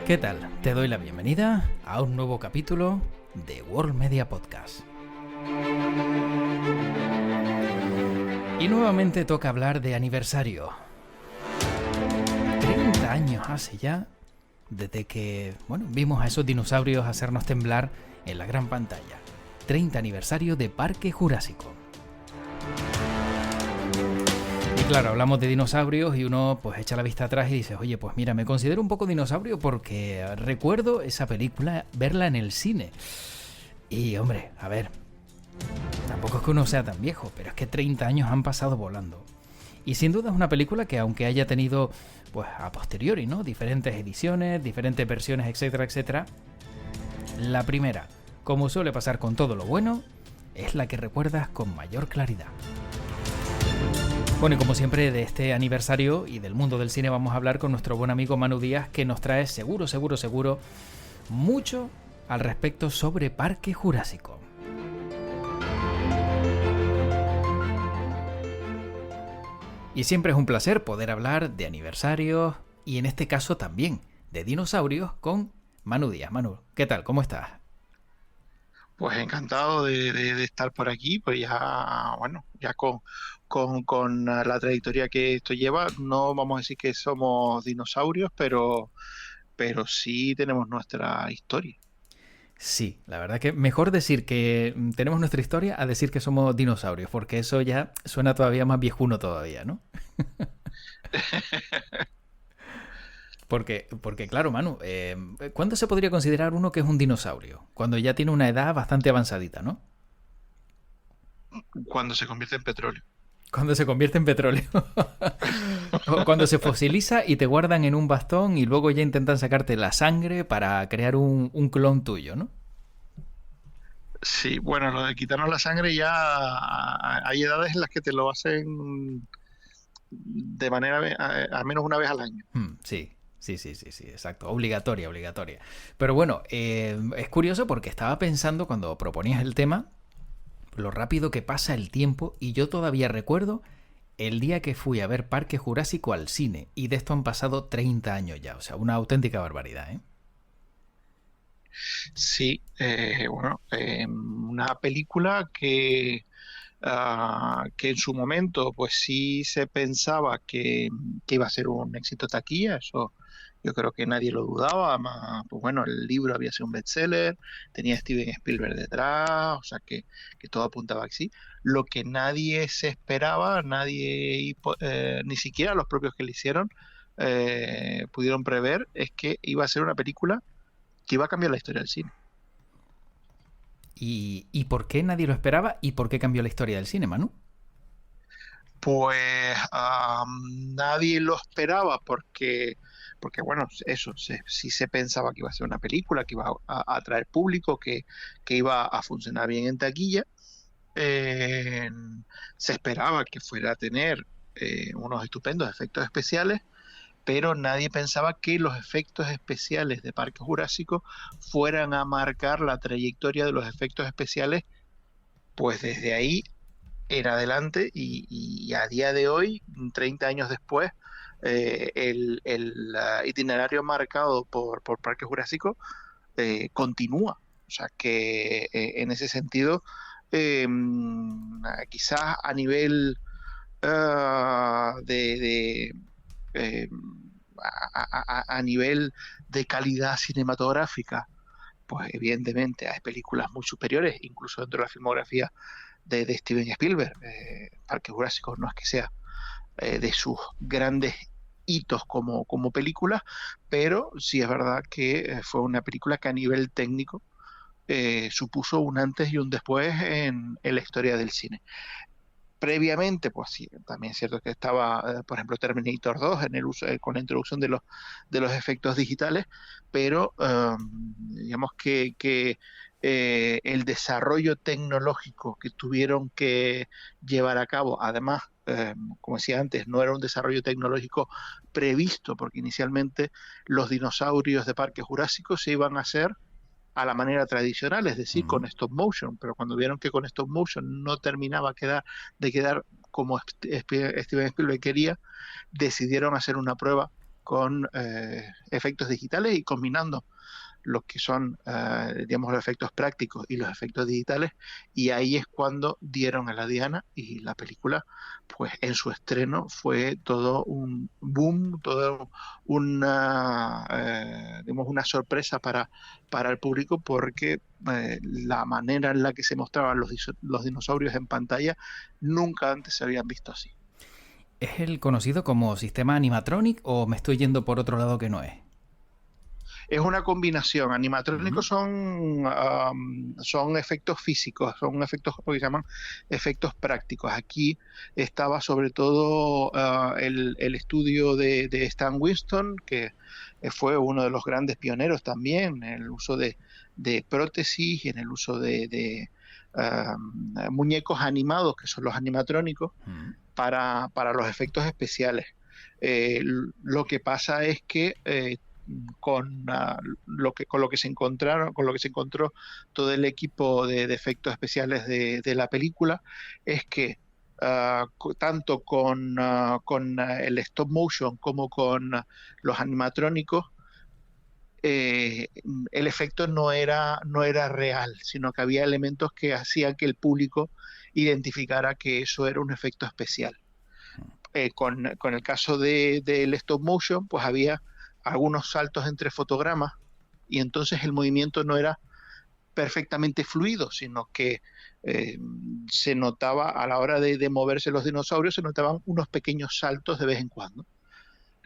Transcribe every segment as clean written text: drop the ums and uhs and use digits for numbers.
¿Qué tal? Te doy la bienvenida a un nuevo capítulo de World Media Podcast. Y nuevamente toca hablar de aniversario. 30 años hace ya desde que, vimos a esos dinosaurios hacernos temblar en la gran pantalla. 30 aniversario de Parque Jurásico. Y claro, hablamos de dinosaurios y uno pues echa la vista atrás y dice, oye, pues mira, me considero un poco dinosaurio porque recuerdo esa película, verla en el cine. Y hombre, a ver, tampoco es que uno sea tan viejo, pero es que 30 años han pasado volando. Y sin duda es una película que aunque haya tenido, pues a posteriori, ¿no? Diferentes ediciones, diferentes versiones, etcétera, etcétera. La primera, como suele pasar con todo lo bueno, es la que recuerdas con mayor claridad. Bueno, y como siempre de este aniversario y del mundo del cine vamos a hablar con nuestro buen amigo Manu Díaz, que nos trae seguro mucho al respecto sobre Parque Jurásico. Y siempre es un placer poder hablar de aniversarios y en este caso también de dinosaurios con Manu Díaz. Manu, ¿qué tal? ¿Cómo estás? Pues encantado de estar por aquí, pues ya, bueno, ya con la trayectoria que esto lleva, no vamos a decir que somos dinosaurios, pero sí tenemos nuestra historia. Sí, la verdad que mejor decir que tenemos nuestra historia a decir que somos dinosaurios, porque eso ya suena todavía más viejuno todavía, ¿no? Porque claro, Manu, ¿cuándo se podría considerar uno que es un dinosaurio? Cuando ya tiene una edad bastante avanzadita, ¿no? Cuando se convierte en petróleo. Cuando se convierte en petróleo. O cuando se fosiliza y te guardan en un bastón y luego ya intentan sacarte la sangre para crear un clon tuyo, ¿no? Sí, bueno, lo de quitarnos la sangre ya hay edades en las que te lo hacen de manera, al menos una vez al año. Sí, exacto. Obligatoria. Pero bueno, es curioso porque estaba pensando cuando proponías el tema, lo rápido que pasa el tiempo y yo todavía recuerdo el día que fui a ver Parque Jurásico al cine y de esto han pasado 30 años ya, o sea, una auténtica barbaridad, ¿eh? Sí, bueno, una película que en su momento pues sí se pensaba que iba a ser un éxito taquilla, eso yo creo que nadie lo dudaba, pues bueno, el libro había sido un bestseller, tenía Steven Spielberg detrás, o sea que todo apuntaba que sí. Lo que nadie se esperaba, ni siquiera los propios que le hicieron, pudieron prever, es que iba a ser una película que iba a cambiar la historia del cine. ¿Y por qué nadie lo esperaba y por qué cambió la historia del cine, Manu? Pues nadie lo esperaba porque bueno, eso, sí se pensaba que iba a ser una película, que iba a atraer público, que iba a funcionar bien en taquilla. Eh, Se esperaba que fuera a tener unos estupendos efectos especiales, pero nadie pensaba que los efectos especiales de Parque Jurásico fueran a marcar la trayectoria de los efectos especiales, pues desde ahí en adelante y a día de hoy, 30 años después, el itinerario marcado por Parque Jurásico continúa. O sea que en ese sentido, eh, quizás a nivel de eh, a nivel de calidad cinematográfica, pues evidentemente hay películas muy superiores, incluso dentro de la filmografía de Steven Spielberg. Parque Jurásico no es que sea de sus grandes hitos como película, pero sí es verdad que fue una película que a nivel técnico supuso un antes y un después en la historia del cine. Previamente, pues sí, también es cierto que estaba, por ejemplo, Terminator 2 en el uso, con la introducción de los efectos digitales, pero digamos que el desarrollo tecnológico que tuvieron que llevar a cabo, además, como decía antes, no era un desarrollo tecnológico previsto, porque inicialmente los dinosaurios de Parque Jurásico se iban a hacer a la manera tradicional, es decir, Ujú. con stop motion, pero cuando vieron que con stop motion no terminaba de quedar como Steven Spielberg quería, decidieron hacer una prueba con efectos digitales y combinando lo que son, digamos, los efectos prácticos y los efectos digitales, y ahí es cuando dieron a la diana y la película, pues en su estreno fue todo un boom, todo digamos, una sorpresa para el público porque la manera en la que se mostraban los dinosaurios en pantalla nunca antes se habían visto así. ¿Es el conocido como sistema animatronic o me estoy yendo por otro lado que no es? Es una combinación. Ujú. Animatrónicos son efectos físicos, son efectos lo que se llaman efectos prácticos. Aquí estaba sobre todo el estudio de Stan Winston, que fue uno de los grandes pioneros también en el uso de prótesis y en el uso de muñecos animados, que son los animatrónicos, Ujú. para los efectos especiales. Lo que pasa es que con lo que se encontraron, con lo que se encontró todo el equipo de efectos especiales de la película, es que tanto con el stop motion como con los animatrónicos, el efecto no era real, sino que había elementos que hacían que el público identificara que eso era un efecto especial. Con el caso del stop motion, pues había algunos saltos entre fotogramas y entonces el movimiento no era perfectamente fluido, sino que eh, se notaba a la hora de moverse los dinosaurios, se notaban unos pequeños saltos de vez en cuando.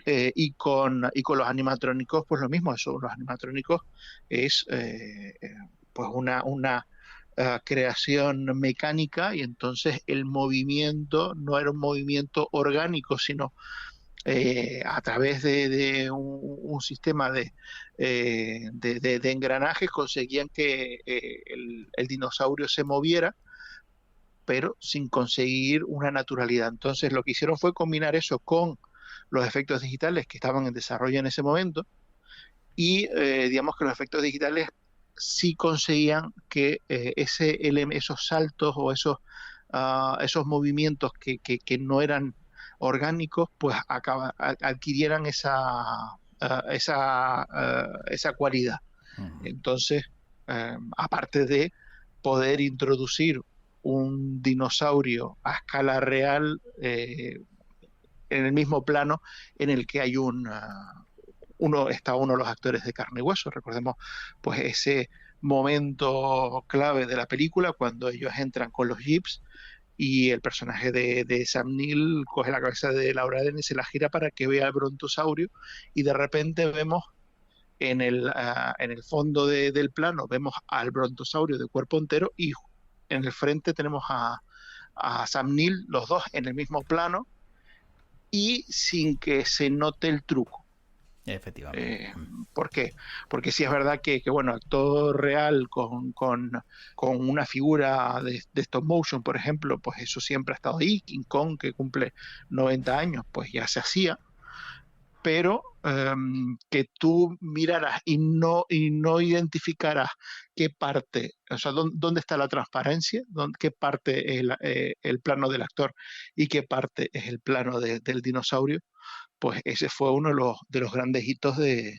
Y con los animatrónicos, pues lo mismo, eso, los animatrónicos es pues una creación mecánica y entonces el movimiento no era un movimiento orgánico, sino a través de un sistema de engranajes conseguían que el dinosaurio se moviera, pero sin conseguir una naturalidad. Entonces lo que hicieron fue combinar eso con los efectos digitales que estaban en desarrollo en ese momento y digamos que los efectos digitales sí conseguían que esos saltos o esos movimientos que no eran orgánicos, pues adquirieran esa cualidad. Ujú. Entonces, aparte de poder introducir un dinosaurio a escala real en el mismo plano en el que hay está uno de los actores de carne y hueso. Recordemos pues ese momento clave de la película cuando ellos entran con los jeeps y el personaje de Sam Neill coge la cabeza de Laura Dern y se la gira para que vea el brontosaurio y de repente vemos en el fondo del plano vemos al brontosaurio de cuerpo entero y en el frente tenemos a Sam Neill, los dos en el mismo plano y sin que se note el truco. Efectivamente. Eh, ¿Por qué? Porque sí es verdad bueno, actor real con una figura de stop motion, por ejemplo, pues eso siempre ha estado ahí. King Kong, que cumple 90 años, pues ya se hacía, pero que tú miraras y no identificaras qué parte, o sea, dónde está la transparencia, qué parte es el plano del actor y qué parte es el plano del dinosaurio, pues ese fue uno de los grandes hitos de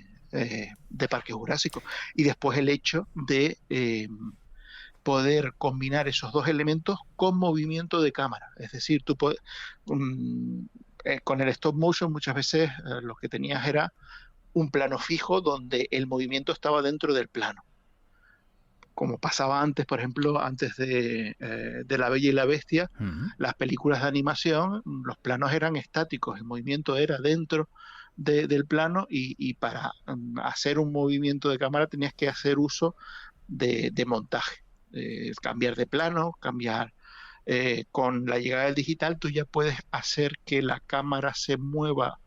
Parque Jurásico. Y después el hecho de poder combinar esos dos elementos con movimiento de cámara. Es decir, um, con el stop motion muchas veces lo que tenías era un plano fijo donde el movimiento estaba dentro del plano. Como pasaba antes, por ejemplo, antes de La Bella y la Bestia, Ujú. las películas de animación, los planos eran estáticos, el movimiento era dentro del plano y para hacer un movimiento de cámara tenías que hacer uso de montaje, cambiar de plano, cambiar. Con la llegada del digital, tú ya puedes hacer que la cámara se mueva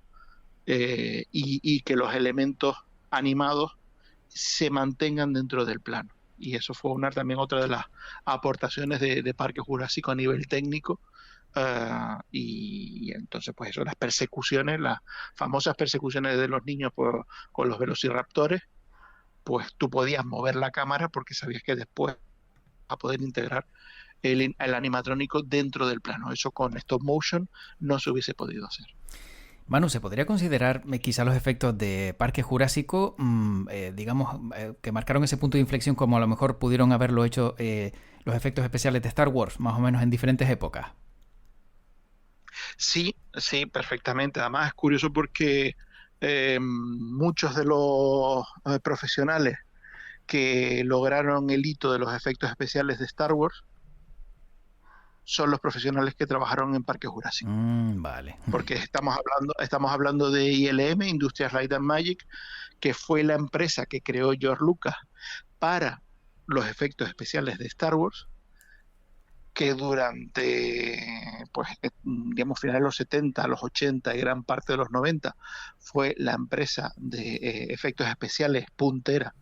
y que los elementos animados se mantengan dentro del plano. Y eso fue también otra de las aportaciones de Parque Jurásico a nivel técnico. Y entonces, pues eso, las persecuciones, las famosas persecuciones de los niños con los velociraptores, pues tú podías mover la cámara porque sabías que después a poder integrar el animatrónico dentro del plano. Eso con stop motion no se hubiese podido hacer. Manu, ¿se podría considerar quizá los efectos de Parque Jurásico, digamos, que marcaron ese punto de inflexión como a lo mejor pudieron haberlo hecho los efectos especiales de Star Wars, más o menos en diferentes épocas? Sí, sí, perfectamente. Además es curioso porque muchos de los profesionales que lograron el hito de los efectos especiales de Star Wars son los profesionales que trabajaron en Parque Jurásico. Vale. Porque estamos hablando de ILM, Industrias Light and Magic, que fue la empresa que creó George Lucas para los efectos especiales de Star Wars, que durante, pues, digamos, finales de los 70, los 80 y gran parte de los 90 fue la empresa de efectos especiales puntera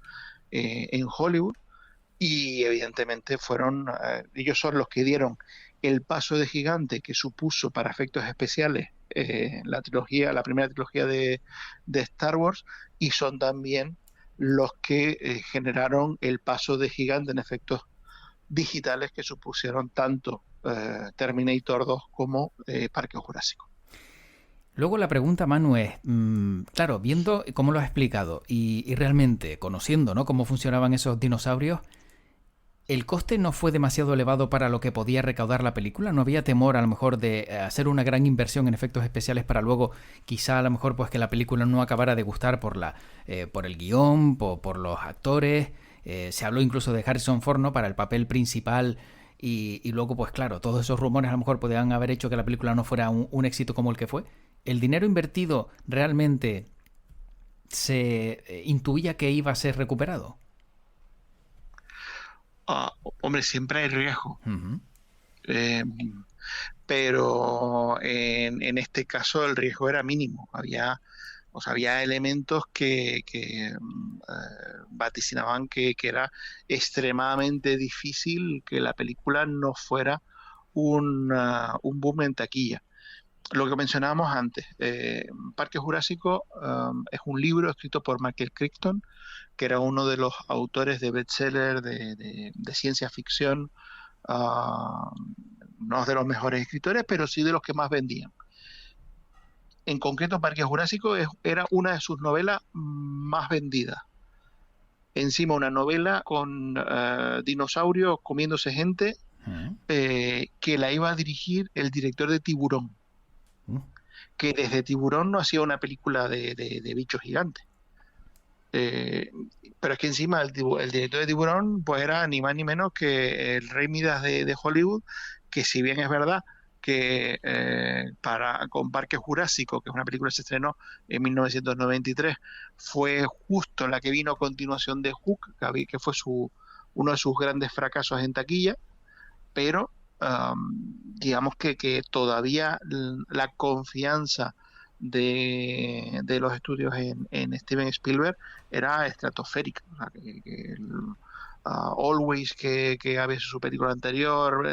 en Hollywood, y evidentemente ellos son los que dieron el paso de gigante que supuso para efectos especiales la primera trilogía de Star Wars, y son también los que generaron el paso de gigante en efectos digitales que supusieron tanto Terminator 2 como Parque Jurásico. Luego la pregunta, Manu, es, claro, viendo cómo lo has explicado y realmente conociendo, ¿no?, cómo funcionaban esos dinosaurios, ¿el coste no fue demasiado elevado para lo que podía recaudar la película? ¿No había temor a lo mejor de hacer una gran inversión en efectos especiales para luego quizá a lo mejor pues que la película no acabara de gustar por el guión, por los actores? Se habló incluso de Harrison Ford, ¿no?, para el papel principal, y luego pues claro, todos esos rumores a lo mejor podían haber hecho que la película no fuera un éxito como el que fue. ¿El dinero invertido realmente se intuía que iba a ser recuperado? Hombre, siempre hay riesgo. Uh-huh. Eh, pero en este caso el riesgo era mínimo. Había elementos que vaticinaban que era extremadamente difícil que la película no fuera un boom en taquilla. Lo que mencionábamos antes, Parque Jurásico es un libro escrito por Michael Crichton, que era uno de los autores de bestseller de ciencia ficción, uh, no de los mejores escritores, pero sí de los que más vendían. En concreto, Parque Jurásico era una de sus novelas más vendidas. Encima una novela con dinosaurios comiéndose gente, que la iba a dirigir el director de Tiburón, que desde Tiburón no hacía una película de bichos gigantes. Pero es que encima el director de Tiburón pues era ni más ni menos que el Rey Midas de Hollywood, que si bien es verdad que con Parque Jurásico, que es una película que se estrenó en 1993, fue justo la que vino a continuación de Hook, que fue uno de sus grandes fracasos en taquilla, pero digamos que todavía la confianza de los estudios en Steven Spielberg era estratosférica. O sea, Always, que había sido su película anterior,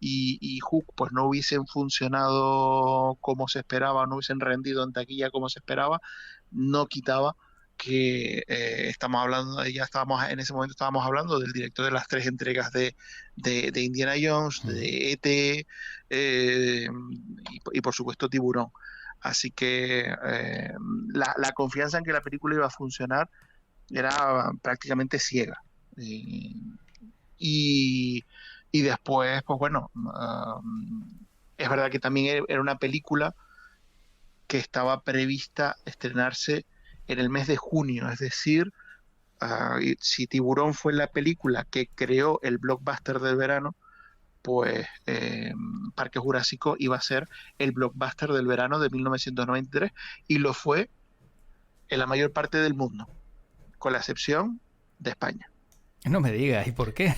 y Hook pues no hubiesen funcionado como se esperaba, no hubiesen rendido en taquilla como se esperaba, no quitaba que en ese momento estábamos hablando del director de las 3 entregas de Indiana Jones, de E.T., y por supuesto Tiburón. Así que la confianza en que la película iba a funcionar era prácticamente ciega. Y después, pues bueno, es verdad que también era una película que estaba prevista estrenarse en el mes de junio, es decir, si Tiburón fue la película que creó el blockbuster del verano, pues Parque Jurásico iba a ser el blockbuster del verano de 1993, y lo fue en la mayor parte del mundo, con la excepción de España. No me digas, ¿y por qué?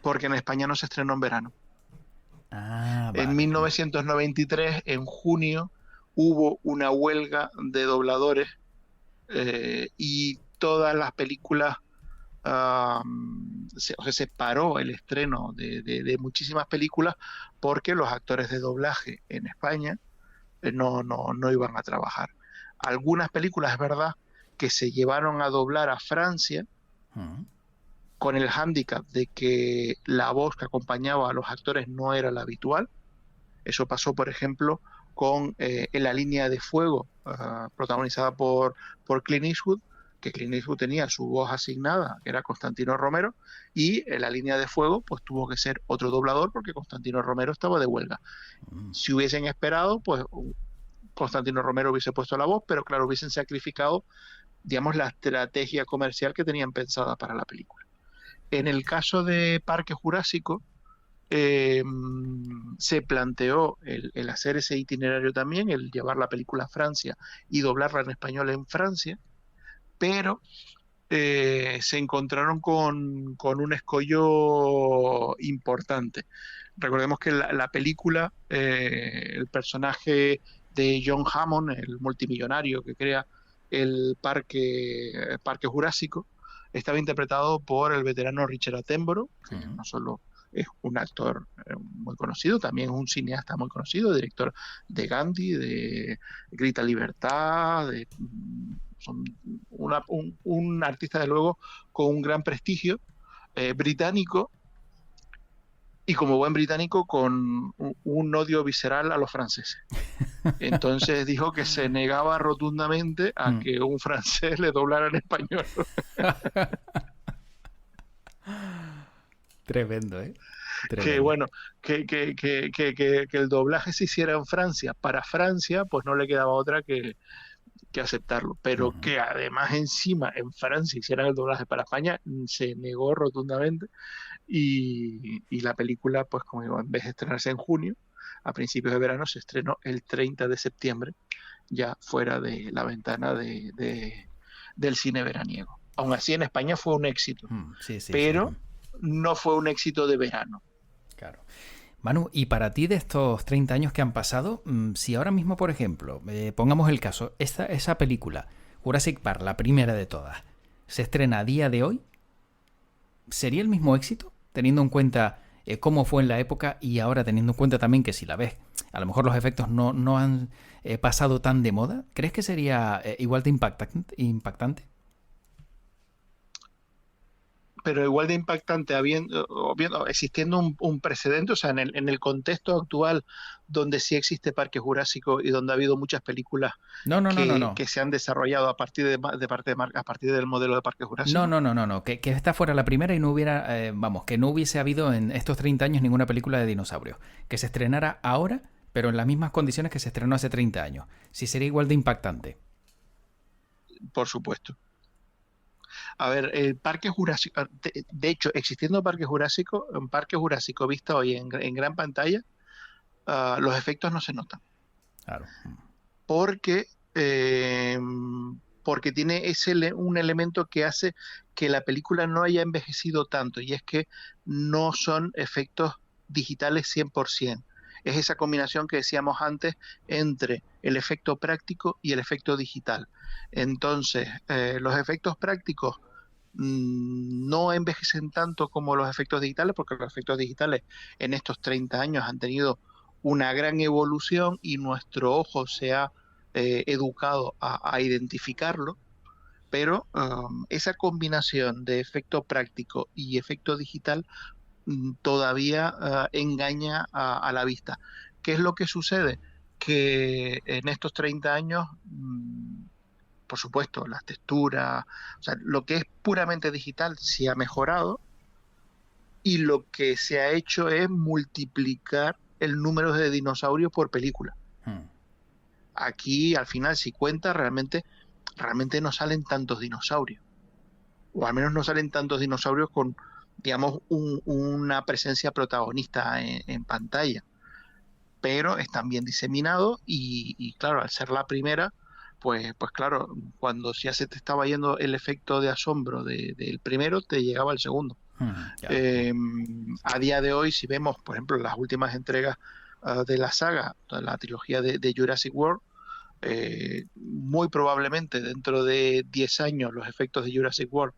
Porque en España no se estrenó en verano. Vale. En 1993, en junio, hubo una huelga de dobladores, y todas las películas, se paró el estreno de muchísimas películas porque los actores de doblaje en España no iban a trabajar. Algunas películas, es verdad, que se llevaron a doblar a Francia Mm. con el hándicap de que la voz que acompañaba a los actores no era la habitual. Eso pasó, por ejemplo, con En la línea de fuego, protagonizada por Clint Eastwood, que Clint Eastwood tenía su voz asignada, que era Constantino Romero, y En la línea de fuego pues tuvo que ser otro doblador porque Constantino Romero estaba de huelga. Mm. Si hubiesen esperado, pues Constantino Romero hubiese puesto la voz, pero claro, hubiesen sacrificado, digamos, la estrategia comercial que tenían pensada para la película. En el caso de Parque Jurásico, eh, se planteó el hacer ese itinerario también, el llevar la película a Francia y doblarla en español en Francia, pero se encontraron con un escollo importante. Recordemos que la película, el personaje de John Hammond, el multimillonario que crea el parque Jurásico, estaba interpretado por el veterano Richard Attenborough, que Mm. no solo es un actor muy conocido, también es un cineasta muy conocido, director de Gandhi, de Grita Libertad, son un artista de luego con un gran prestigio, británico, y como buen británico con un odio visceral a los franceses. Entonces dijo que se negaba rotundamente a Mm. que un francés le doblara en español. Tremendo, ¿eh? Que Tremendo. bueno, que el doblaje se hiciera en Francia para Francia, pues no le quedaba otra que aceptarlo. Pero Ujú. que además encima en Francia hicieran el doblaje para España, se negó rotundamente. Y la película, pues como digo, en vez de estrenarse en junio, a principios de verano, se estrenó el 30 de septiembre, ya fuera de la ventana del cine veraniego. Aún así, en España fue un éxito, Mm. Sí, sí, sí. pero no fue un éxito de verano. Claro. Manu, y para ti de estos 30 años que han pasado, si ahora mismo, por ejemplo, pongamos el caso, esa película, Jurassic Park, la primera de todas, se estrena a día de hoy, ¿sería el mismo éxito? Teniendo en cuenta cómo fue en la época y ahora teniendo en cuenta también que si la ves, a lo mejor los efectos no han pasado tan de moda, ¿crees que sería igual de impactante? Pero igual de impactante existiendo un precedente, o sea, en el contexto actual donde sí existe Parque Jurásico y donde ha habido muchas películas No, no, no, no, no. que se han desarrollado a partir a partir del modelo de Parque No, Jurásico. no, no, no, no. Que esta fuera la primera y no hubiera, vamos, que no hubiese habido en estos 30 años ninguna película de dinosaurios. Que se estrenara ahora, pero en las mismas condiciones que se estrenó hace 30 años. Sí sería igual de impactante. Por supuesto. A ver, el Parque Jurásico, de hecho, existiendo Parque Jurásico, un Parque Jurásico visto hoy en gran pantalla, los efectos no se notan. Claro. Porque, eh, porque tiene un elemento que hace que la película no haya envejecido tanto, y es que no son efectos digitales 100%. Es esa combinación que decíamos antes entre el efecto práctico y el efecto digital. Entonces, los efectos prácticos no envejecen tanto como los efectos digitales, porque los efectos digitales en estos 30 años han tenido una gran evolución y nuestro ojo se ha educado a identificarlo, pero esa combinación de efecto práctico y efecto digital todavía engaña a la vista. ¿Qué es lo que sucede? Que en estos 30 años, por supuesto, las texturas, o sea, lo que es puramente digital se ha mejorado, y lo que se ha hecho es multiplicar el número de dinosaurios por película. Hmm. Aquí, al final, si cuenta, realmente no salen tantos dinosaurios. O al menos no salen tantos dinosaurios con, digamos, una presencia protagonista en pantalla. Pero están bien diseminados y claro, al ser la primera, pues claro, cuando ya se te estaba yendo el efecto de asombro del primero, te llegaba el segundo. Claro. Eh, a día de hoy, si vemos, por ejemplo, las últimas entregas de la saga, de la trilogía de Jurassic World, muy probablemente dentro de 10 años los efectos de Jurassic World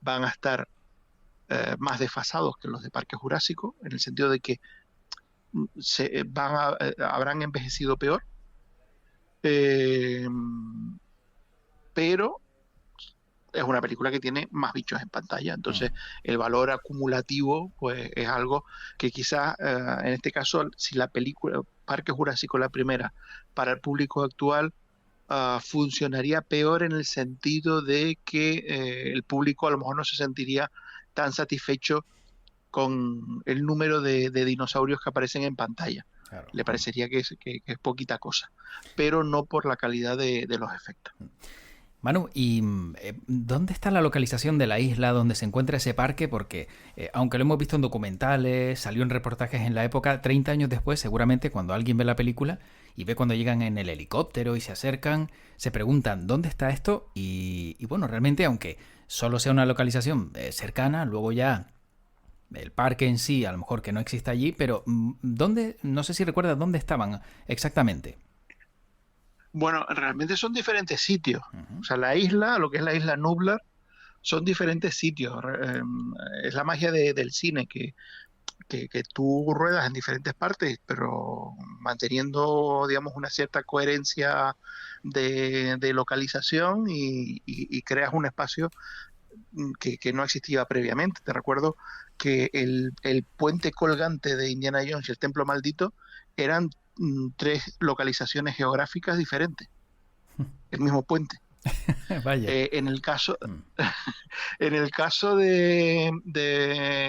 van a estar más desfasados que los de Parque Jurásico, en el sentido de que habrán envejecido peor, eh, pero es una película que tiene más bichos en pantalla. Mm. Entonces, el valor acumulativo, pues es algo que quizás, en este caso, si la película Parque Jurásico, la primera, para el público actual, funcionaría peor en el sentido de que el público a lo mejor no se sentiría tan satisfecho con el número de dinosaurios que aparecen en pantalla. Claro. Le parecería que es poquita cosa, pero no por la calidad de los efectos. Manu, ¿y dónde está la localización de la isla donde se encuentra ese parque? Porque aunque lo hemos visto en documentales, salió en reportajes en la época, 30 años después, seguramente cuando alguien ve la película y ve cuando llegan en el helicóptero y se acercan, se preguntan ¿dónde está esto? Y bueno, realmente aunque solo sea una localización cercana, luego ya el parque en sí, a lo mejor que no exista allí, pero ¿dónde? No sé si recuerdas dónde estaban exactamente. Bueno, realmente son diferentes sitios. O Ujú. sea, la isla, lo que es la isla Nublar, son diferentes sitios. Es la magia del cine, que tú ruedas en diferentes partes, pero manteniendo, digamos, una cierta coherencia de localización y creas un espacio que no existía previamente. Te recuerdo que el puente colgante de Indiana Jones y el Templo Maldito eran tres localizaciones geográficas diferentes, el mismo puente. Vaya. En el caso, Mm. en el caso de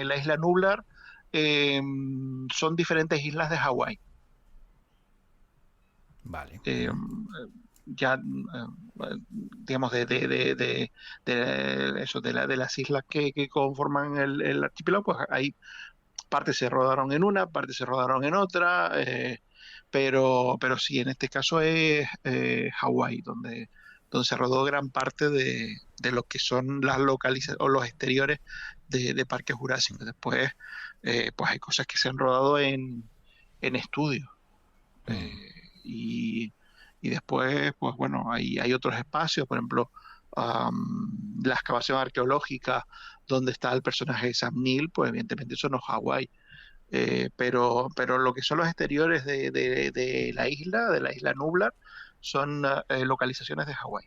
la isla Nublar, son diferentes islas de Hawái. Vale. Eh, Ujú. ya, digamos, de eso, de las islas que conforman el archipiélago, pues hay partes se rodaron en una, partes se rodaron en otra, pero sí, en este caso es Hawái, donde se rodó gran parte de lo que son las localizaciones o los exteriores de Parque Jurásico. Después, pues hay cosas que se han rodado en estudios. Mm. Y, y después, pues bueno, hay otros espacios, por ejemplo, la excavación arqueológica donde está el personaje de Sam Neill, pues evidentemente eso no es Hawái. Pero lo que son los exteriores de la isla Nublar, son localizaciones de Hawái.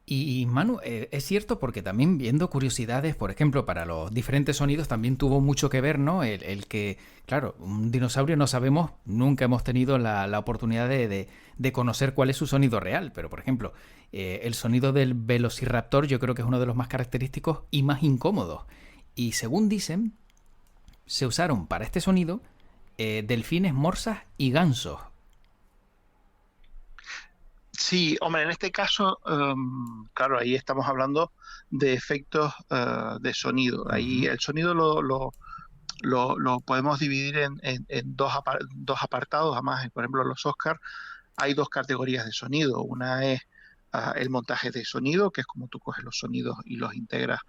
Y Manu, es cierto porque también viendo curiosidades, por ejemplo, para los diferentes sonidos también tuvo mucho que ver, ¿no? El que, claro, un dinosaurio no sabemos, nunca hemos tenido la oportunidad de conocer cuál es su sonido real, pero por ejemplo, el sonido del velociraptor yo creo que es uno de los más característicos y más incómodos. Y según dicen, se usaron para este sonido delfines, morsas y gansos. Sí, hombre, en este caso, claro, ahí estamos hablando de efectos de sonido. Ahí Ujú. el sonido lo podemos dividir en dos apartados. Además, por ejemplo, en los Oscars hay dos categorías de sonido. Una es el montaje de sonido, que es como tú coges los sonidos y los integras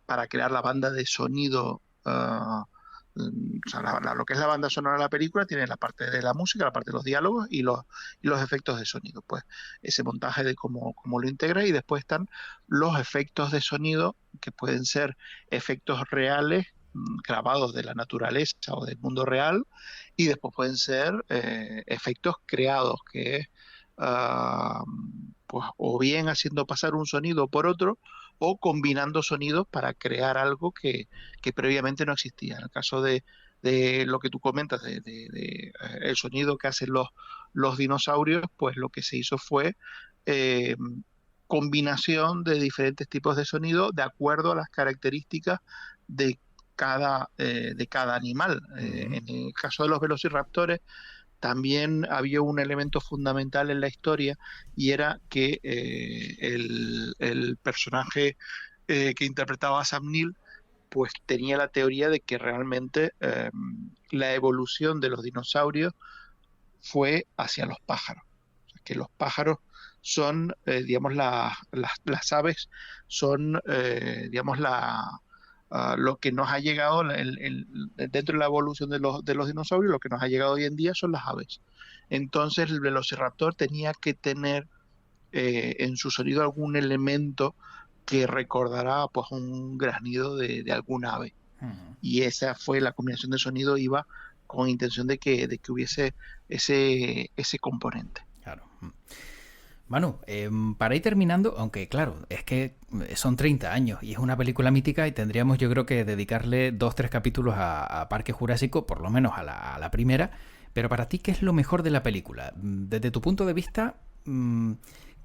para crear la banda de sonido. O sea, lo que es la banda sonora de la película tiene la parte de la música, la parte de los diálogos y los efectos de sonido. Pues ese montaje de cómo lo integra, y después están los efectos de sonido que pueden ser efectos reales, grabados de la naturaleza o del mundo real, y después pueden ser efectos creados, que es pues o bien haciendo pasar un sonido por otro, o combinando sonidos para crear algo que previamente no existía. En el caso de lo que tú comentas, el sonido que hacen los dinosaurios, pues lo que se hizo fue eh, combinación de diferentes tipos de sonido de acuerdo a las características de cada animal. Ujú. En el caso de los velociraptores, también había un elemento fundamental en la historia, y era que el personaje que interpretaba a Sam Neill, pues tenía la teoría de que realmente la evolución de los dinosaurios fue hacia los pájaros. O sea, que los pájaros son, digamos, las aves son, digamos, lo que nos ha llegado dentro de la evolución de los dinosaurios, lo que nos ha llegado hoy en día son las aves. Entonces el velociraptor tenía que tener en su sonido algún elemento que recordará, pues, un graznido de algún ave. Ujú. Y esa fue la combinación de sonido, iba con intención de que hubiese ese componente. Claro. Manu, para ir terminando, aunque claro, es que son 30 años y es una película mítica y tendríamos yo creo que dedicarle 2 3 capítulos a Parque Jurásico, por lo menos a la primera, pero para ti, ¿qué es lo mejor de la película? Desde tu punto de vista,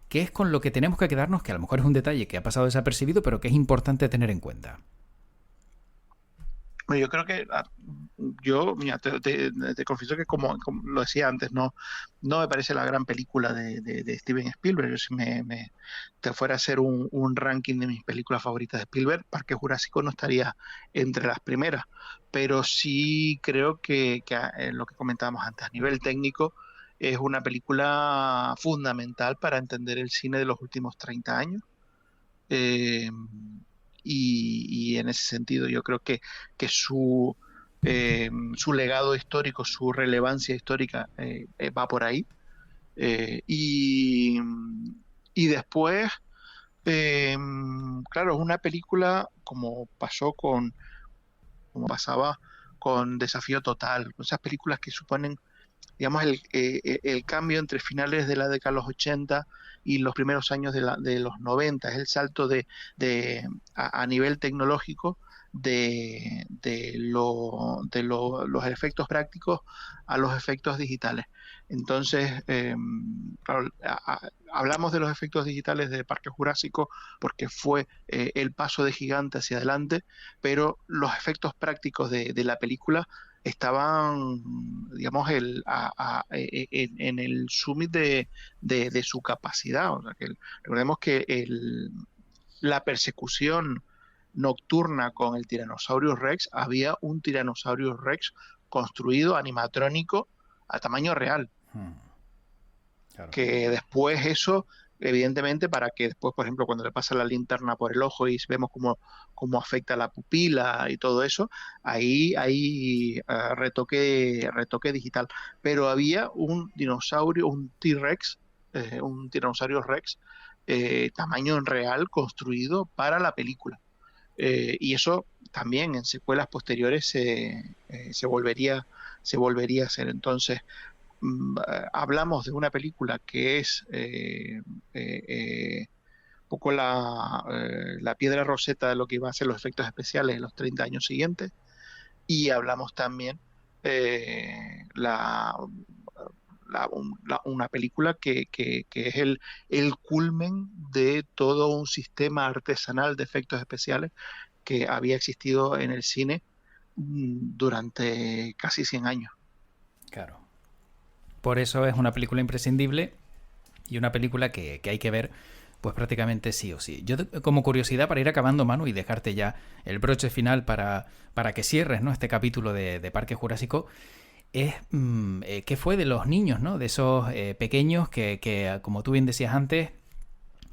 ¿qué es con lo que tenemos que quedarnos? Que a lo mejor es un detalle que ha pasado desapercibido, pero que es importante tener en cuenta. Bueno, yo creo que mira, te confieso que como lo decía antes, no me parece la gran película de Steven Spielberg. Yo, si te fuera a hacer un ranking de mis películas favoritas de Spielberg, Parque Jurásico no estaría entre las primeras, pero sí creo que lo que comentábamos antes, a nivel técnico, es una película fundamental para entender el cine de los últimos 30 años. Eh, y en ese sentido yo creo que su legado histórico, su relevancia histórica va por ahí. Eh, y, y después, eh, claro, es una película como pasaba con Desafío Total, esas películas que suponen, digamos, el cambio entre finales de la década de los 80 y los primeros años de los 90, es el salto a nivel tecnológico de los efectos prácticos a los efectos digitales. Entonces, claro, hablamos de los efectos digitales de Parque Jurásico porque fue el paso de gigante hacia adelante, pero los efectos prácticos de la película estaban, digamos, en el summit de su capacidad. O sea, recordemos que la persecución nocturna con el Tyrannosaurus Rex, había un Tyrannosaurus Rex construido animatrónico a tamaño real, Hmm, claro. que después eso, evidentemente, para que después, por ejemplo, cuando le pasa la linterna por el ojo y vemos cómo afecta la pupila y todo eso, ahí hay retoque digital. Pero había un dinosaurio, un T-Rex, un tiranosaurio Rex, tamaño en real construido para la película. Y eso también en secuelas posteriores se volvería a hacer. Entonces, hablamos de una película que es un poco la piedra roseta de lo que iba a ser los efectos especiales en los 30 años siguientes, y hablamos también eh, la, una película que es el culmen de todo un sistema artesanal de efectos especiales que había existido en el cine durante casi 100 años. Claro. Por eso es una película imprescindible y una película que hay que ver pues prácticamente sí o sí. Yo como curiosidad para ir acabando, Manu, y dejarte ya el broche final para que cierres, ¿no?, este capítulo de Parque Jurásico, es qué fue de los niños, ¿no?, de esos pequeños que, como tú bien decías antes,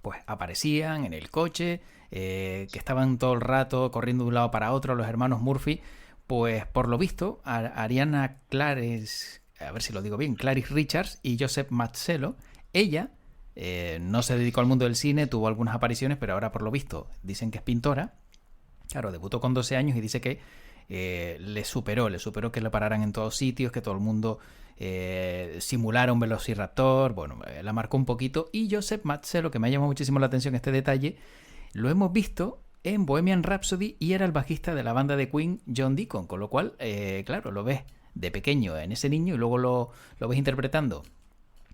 pues aparecían en el coche, que estaban todo el rato corriendo de un lado para otro, los hermanos Murphy. Pues por lo visto, Ariana Clares, a ver si lo digo bien, Clarice Richards y Joseph Mazzello, ella no se dedicó al mundo del cine, tuvo algunas apariciones, pero ahora por lo visto dicen que es pintora. Claro, debutó con 12 años y dice que le superó que lo pararan en todos sitios, que todo el mundo simulara un velociraptor. Bueno, la marcó un poquito. Y Joseph Mazzello, que me ha llamado muchísimo la atención este detalle, lo hemos visto en Bohemian Rhapsody y era el bajista de la banda de Queen, John Deacon, con lo cual, claro, lo ves de pequeño en ese niño y luego lo ves interpretando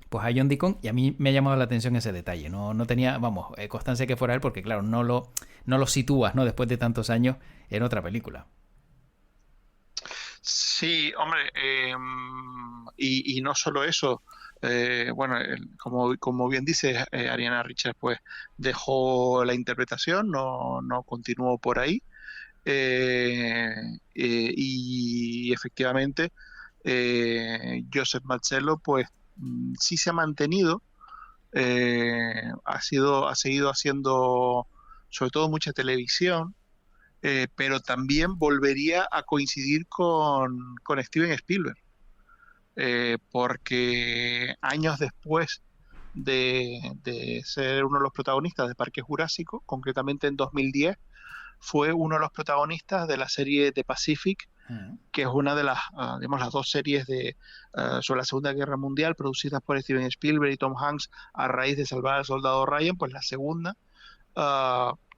pues a John Deacon, y a mí me ha llamado la atención ese detalle. No tenía, vamos, constancia que fuera él, porque claro, no lo sitúas, ¿no?, después de tantos años en otra película. Sí, hombre, y no solo eso, bueno, como bien dices, Ariana Richards pues dejó la interpretación, no continuó por ahí, y efectivamente Joseph Mazzello pues sí se ha mantenido, ha seguido haciendo sobre todo mucha televisión, pero también volvería a coincidir con Steven Spielberg, porque años después de ser uno de los protagonistas de Parque Jurásico, concretamente en 2010, fue uno de los protagonistas de la serie The Pacific, que es una de las, digamos, las dos series sobre la Segunda Guerra Mundial producidas por Steven Spielberg y Tom Hanks a raíz de Salvar al Soldado Ryan. Pues la segunda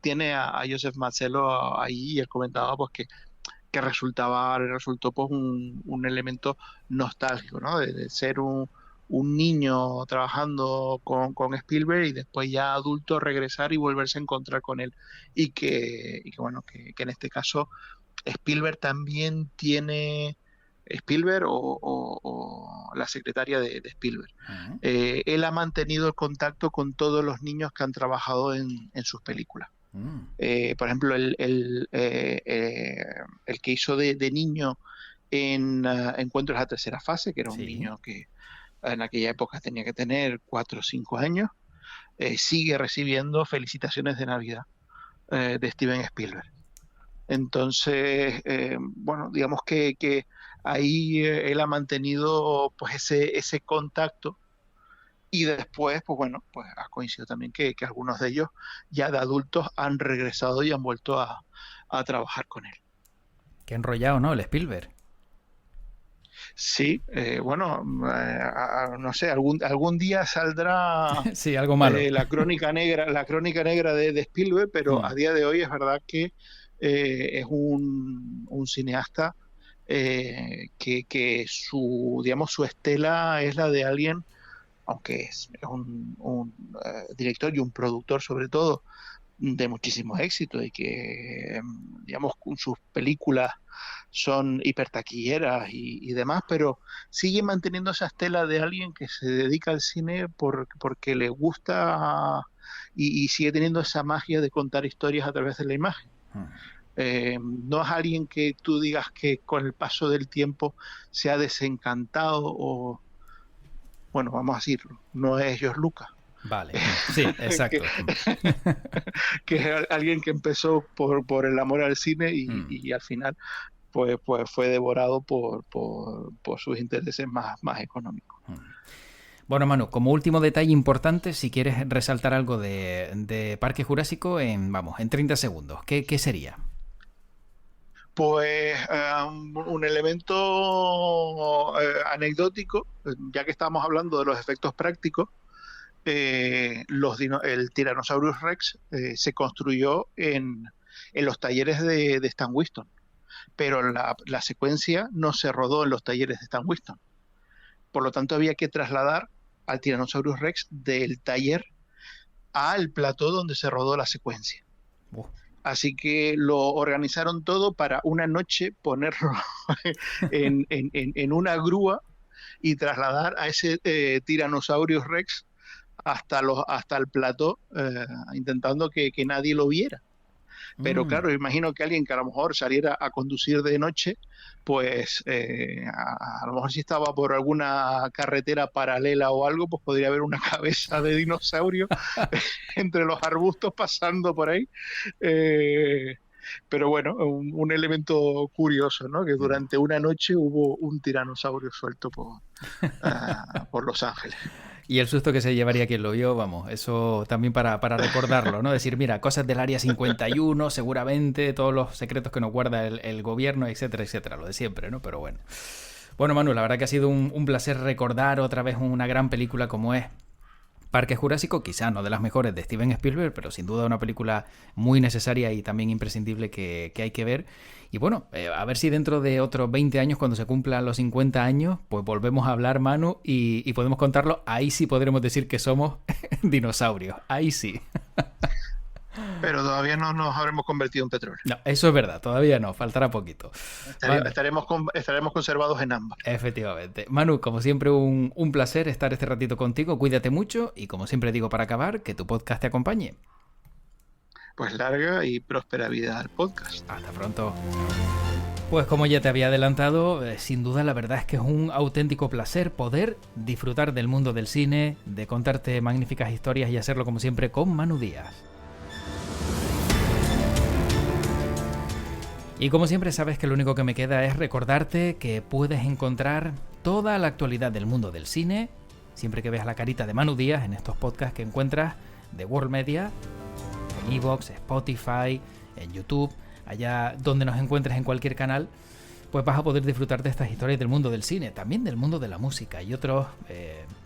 tiene a Joseph Mazzello ahí, y él comentaba pues que resultó pues un elemento nostálgico, ¿no? De ser un niño trabajando con Spielberg y después ya adulto regresar y volverse a encontrar con él. Bueno, que en este caso Spielberg también tiene, Spielberg o la secretaria de Spielberg. Él ha mantenido el contacto con todos los niños que han trabajado en sus películas. Por ejemplo, el que hizo de niño en Encuentros a la Tercera Fase, que era un niño que en aquella época tenía que tener 4 o 5 años, sigue recibiendo felicitaciones de Navidad de Steven Spielberg. Entonces, bueno, digamos que ahí él ha mantenido pues ese contacto. Y después, pues bueno, pues ha coincidido también que algunos de ellos ya de adultos han regresado y han vuelto a trabajar con él. Qué enrollado, ¿no? El Spielberg. Sí, bueno, no sé, algún día saldrá sí, algo malo. la crónica negra de Spielberg, pero a día de hoy es verdad que es un cineasta que su estela es la de alguien, aunque es un director y un productor sobre todo de muchísimos éxitos, y que digamos sus películas son hipertaquilleras y demás, pero sigue manteniendo esa estela de alguien que se dedica al cine porque le gusta y sigue teniendo esa magia de contar historias a través de la imagen. No es alguien que tú digas que con el paso del tiempo se ha desencantado o, bueno, vamos a decirlo, no es George Lucas. Vale, sí, exacto. que es alguien que empezó por el amor al cine y al final pues fue devorado por sus intereses más económicos. Bueno, Manu, como último detalle importante, si quieres resaltar algo de Parque Jurásico en 30 segundos, ¿qué sería? Pues un elemento anecdótico, ya que estamos hablando de los efectos prácticos. El Tyrannosaurus Rex se construyó en los talleres de Stan Winston, pero la secuencia no se rodó en los talleres de Stan Winston. Por lo tanto, había que trasladar al Tyrannosaurus Rex del taller al plató donde se rodó la secuencia. Así que lo organizaron todo para una noche ponerlo en una grúa y trasladar a ese Tyrannosaurus Rex hasta el plató, intentando que nadie lo viera. Pero claro, imagino que alguien que a lo mejor saliera a conducir de noche, pues a lo mejor si estaba por alguna carretera paralela o algo, pues podría haber una cabeza de dinosaurio entre los arbustos pasando por ahí. Pero bueno, un elemento curioso, ¿no? Que durante una noche hubo un tiranosaurio suelto por Los Ángeles. Y el susto que se llevaría quien lo vio, vamos, eso también para recordarlo, ¿no? Decir, mira, cosas del Área 51, seguramente, todos los secretos que nos guarda el gobierno, etcétera, etcétera, lo de siempre, ¿no? Pero bueno. Bueno, Manu, la verdad que ha sido un placer recordar otra vez una gran película como es Parque Jurásico, quizá no de las mejores de Steven Spielberg, pero sin duda una película muy necesaria y también imprescindible que hay que ver. Y bueno, a ver si dentro de otros 20 años, cuando se cumplan los 50 años, pues volvemos a hablar, Manu, y podemos contarlo. Ahí sí podremos decir que somos dinosaurios. Ahí sí. Pero todavía no nos habremos convertido en petróleo. No, eso es verdad, todavía no, faltará poquito. Estaremos conservados en ambas. Efectivamente. Manu, como siempre, un placer estar este ratito contigo. Cuídate mucho y, como siempre digo para acabar, que tu podcast te acompañe. Pues larga y próspera vida al podcast. Hasta pronto. Pues como ya te había adelantado, sin duda la verdad es que es un auténtico placer poder disfrutar del mundo del cine, de contarte magníficas historias y hacerlo como siempre con Manu Díaz. Y como siempre sabes que lo único que me queda es recordarte que puedes encontrar toda la actualidad del mundo del cine siempre que veas la carita de Manu Díaz en estos podcasts que encuentras de World Media, en iVoox, Spotify, en YouTube, allá donde nos encuentres en cualquier canal, pues vas a poder disfrutar de estas historias del mundo del cine, también del mundo de la música y otros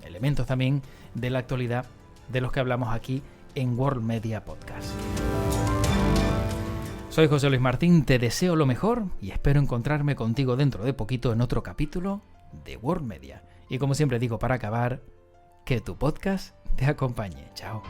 elementos también de la actualidad de los que hablamos aquí en World Media Podcast. Soy José Luis Martín, te deseo lo mejor y espero encontrarme contigo dentro de poquito en otro capítulo de World Media. Y como siempre digo para acabar, que tu podcast te acompañe. Chao.